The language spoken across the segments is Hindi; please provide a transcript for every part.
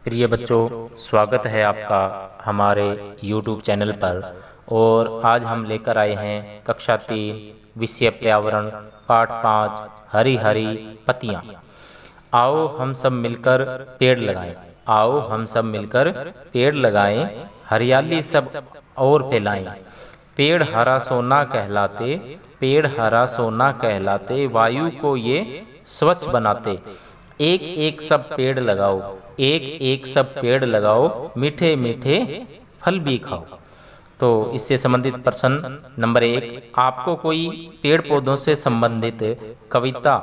प्रिय बच्चों, स्वागत है आपका हमारे YouTube चैनल पर। और आज हम लेकर आए हैं कक्षा 3 विषय पर्यावरण पाठ 5 हरी हरी पत्तियाँ। आओ हम सब मिलकर पेड़ लगाएं। आओ हम सब मिलकर पेड़ लगाएं, हरियाली सब और फैलाएं। पेड़ हरा सोना कहलाते, पेड़ हरा सोना कहलाते, वायु को ये स्वच्छ बनाते। एक एक सब पेड़ लगाओ, एक एक सब पेड़ लगाओ, मीठे मीठे फल भी खाओ। तो इससे संबंधित प्रश्न नंबर 1, आपको कोई पेड़ पौधों से संबंधित कविता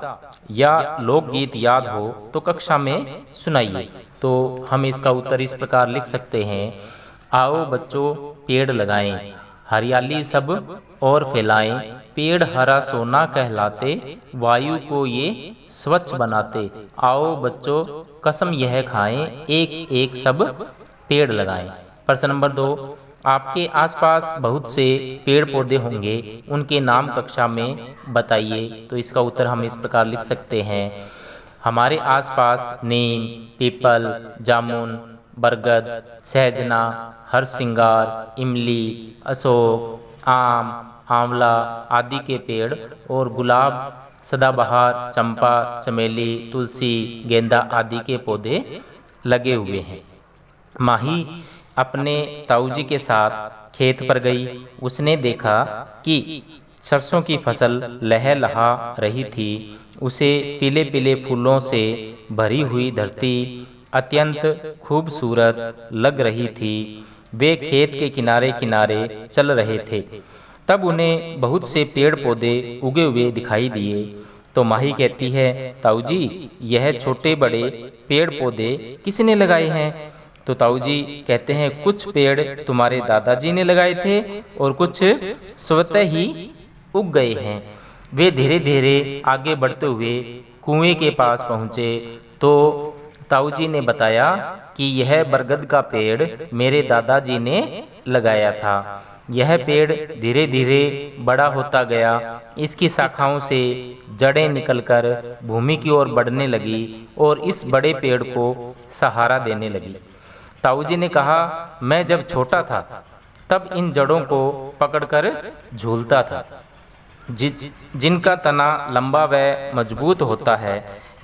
या लोकगीत याद हो तो कक्षा में सुनाइए। तो हम इसका उत्तर इस प्रकार लिख सकते हैं। आओ बच्चों पेड़ लगाएं, हरियाली सब और फैलाएं। पेड़ हरा सोना कहलाते, वायु को ये स्वच्छ बनाते। आओ बच्चों कसम यह खाएं, एक एक सब पेड़ लगाएं। प्रश्न नंबर 2, आपके आसपास बहुत से पेड़ पौधे होंगे, उनके नाम कक्षा में बताइए। तो इसका उत्तर हम इस प्रकार लिख सकते हैं। हमारे आसपास नीम, पीपल, जामुन, बरगद, सहजना, हरसिंगार, इमली, अशोक, आम, आंवला आदि के पेड़ और गुलाब, सदाबहार, चंपा, चमेली, तुलसी, गेंदा आदि के पौधे लगे हुए हैं। माही अपने ताऊजी के साथ खेत पर गई। उसने देखा कि सरसों की फसल लहलहा रही थी। उसे पीले पीले फूलों से भरी हुई धरती अत्यंत खूबसूरत लग रही थी। वे खेत के किनारे किनारे चल रहे थे। तब उन्हें बहुत से पेड़ पौधे उगे हुए दिखाई दिए। तो माही कहती है, ताऊजी यह छोटे बड़े पेड़ पौधे किसने लगाए हैं? तो ताऊजी कहते हैं, कुछ पेड़ तुम्हारे दादाजी ने लगाए थे और कुछ स्वतः ही उग गए हैं। वे धीरे धीरे आगे बढ़ते हुए कुएं के पास पहुँचे तो ताऊजी ने बताया कि यह बरगद का पेड़ मेरे दादाजी ने लगाया था। यह पेड़ धीरे धीरे बड़ा होता गया। इसकी शाखाओं से जड़ें निकलकर भूमि की ओर बढ़ने लगी और इस बड़े पेड़ को सहारा देने लगी। ताऊजी ने कहा, मैं जब छोटा था तब इन जड़ों को पकड़कर झूलता था। जिनका तना लंबा व मजबूत होता है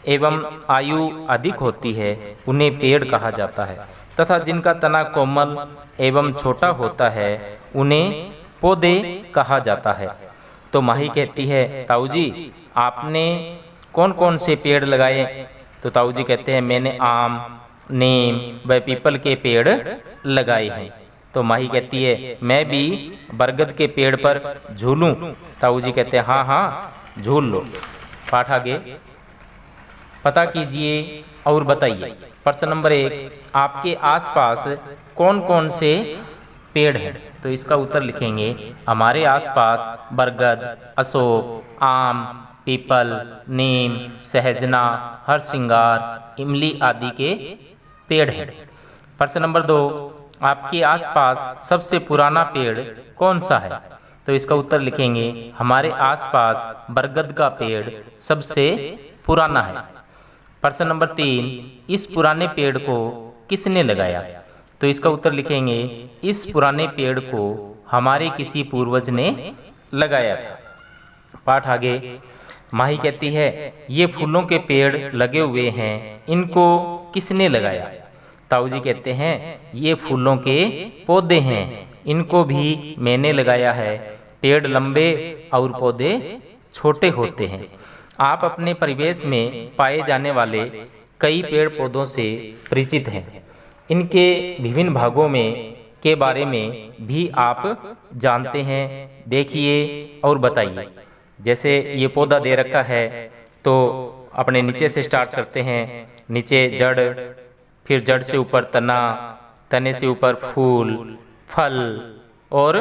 एवं आयु अधिक होती है, उन्हें पेड़ कहा जाता है, तथा जिनका तना कोमल एवं छोटा होता है उन्हें पौधे कहा जाता है। तो माही कहती है, ताऊजी आपने कौन कौन से पेड़ लगाए? तो ताऊजी कहते हैं, मैंने आम, नीम व पीपल के पेड़ लगाए हैं। तो माही कहती है, मैं भी बरगद के पेड़ पर झूलूं? ताऊजी कहते हैं, हाँ हाँ झूल लो। पाठ आगे। पता कीजिए और बताइए। प्रश्न नंबर 1, आपके आसपास कौन कौन से पेड़ हैं? तो इसका उत्तर लिखेंगे, हमारे आसपास बरगद, अशोक, आम, पीपल, नीम, सहजना, हरसिंगार, इमली आदि के पेड़ हैं। प्रश्न नंबर 2, आपके आसपास सबसे पुराना पेड़ कौन सा है? तो इसका उत्तर लिखेंगे, हमारे आसपास बरगद का पेड़ सबसे पुराना है। प्रश्न नंबर 3, इस पुराने पेड़ को किसने लगाया? तो इसका उत्तर लिखेंगे, इस पुराने पेड़ को हमारे किसी पूर्वज ने लगाया था। पाठ आगे। माही कहती है, ये फूलों के पेड़ लगे हुए हैं, इनको किसने लगाया? ताऊजी कहते हैं, ये फूलों के पौधे हैं, इनको भी मैंने लगाया है। पेड़ लंबे और पौधे छोटे होते हैं। आप अपने परिवेश में पाए जाने वाले कई पेड़ पौधों से परिचित हैं। इनके विभिन्न भागों में के बारे में भी आप जानते हैं। देखिए और बताइए। जैसे ये पौधा दे रखा है तो अपने नीचे से स्टार्ट करते हैं। नीचे जड़, फिर जड़ से ऊपर तना, तने से ऊपर फूल, फल और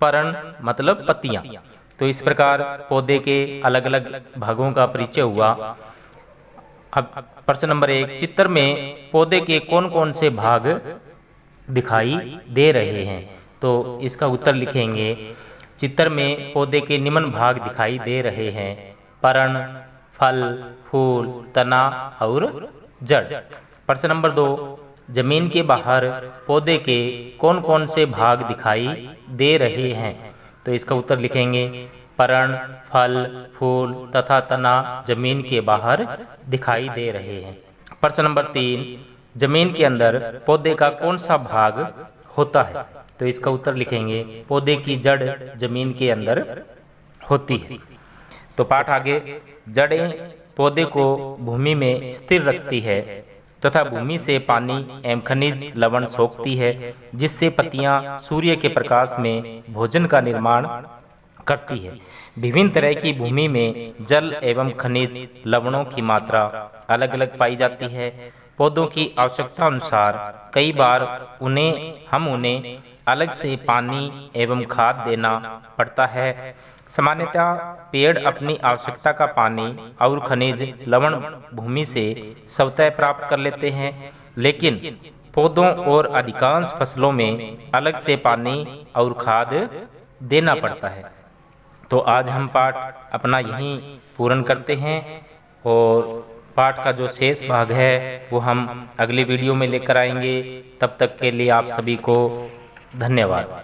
परण मतलब पत्तियाँ। तो इस प्रकार पौधे के अलग अलग भागों का परिचय हुआ। अब प्रश्न नंबर 1, चित्र में पौधे के कौन कौन से भाग दिखाई दे रहे हैं? तो इसका उत्तर लिखेंगे, चित्र में पौधे के निम्न भाग दिखाई दे रहे हैं, परण, फल, फूल, तना और जड़। प्रश्न नंबर 2, जमीन के बाहर पौधे के कौन कौन से भाग दिखाई दे रहे हैं? तो इसका उत्तर लिखेंगे पर्ण, फल, फूल तथा तना जमीन के बाहर दिखाई दे रहे हैं। प्रश्न नंबर 3, जमीन के अंदर पौधे का कौन सा भाग होता है? तो इसका उत्तर लिखेंगे पौधे की जड़ जमीन के अंदर होती है। तो पाठ आगे, जड़ें पौधे को भूमि में स्थिर रखती है तथा भूमि से पानी एवं खनिज लवण सोखती है, जिससे पत्तियां सूर्य के प्रकाश में भोजन का निर्माण करती है। विभिन्न तरह की भूमि में जल एवं खनिज लवणों की मात्रा अलग अलग पाई जाती है। पौधों की आवश्यकता अनुसार कई बार उन्हें अलग से पानी एवं खाद देना पड़ता है। सामान्यतः पेड़ अपनी आवश्यकता का पानी और खनिज लवण भूमि से स्वतः प्राप्त कर लेते हैं, लेकिन पौधों और अधिकांश फसलों में अलग से पानी और खाद देना पड़ता है। तो आज हम पाठ अपना यहीं पूर्ण करते हैं और पाठ का जो शेष भाग है वो हम अगली वीडियो में लेकर आएंगे। तब तक के लिए आप सभी को धन्यवाद।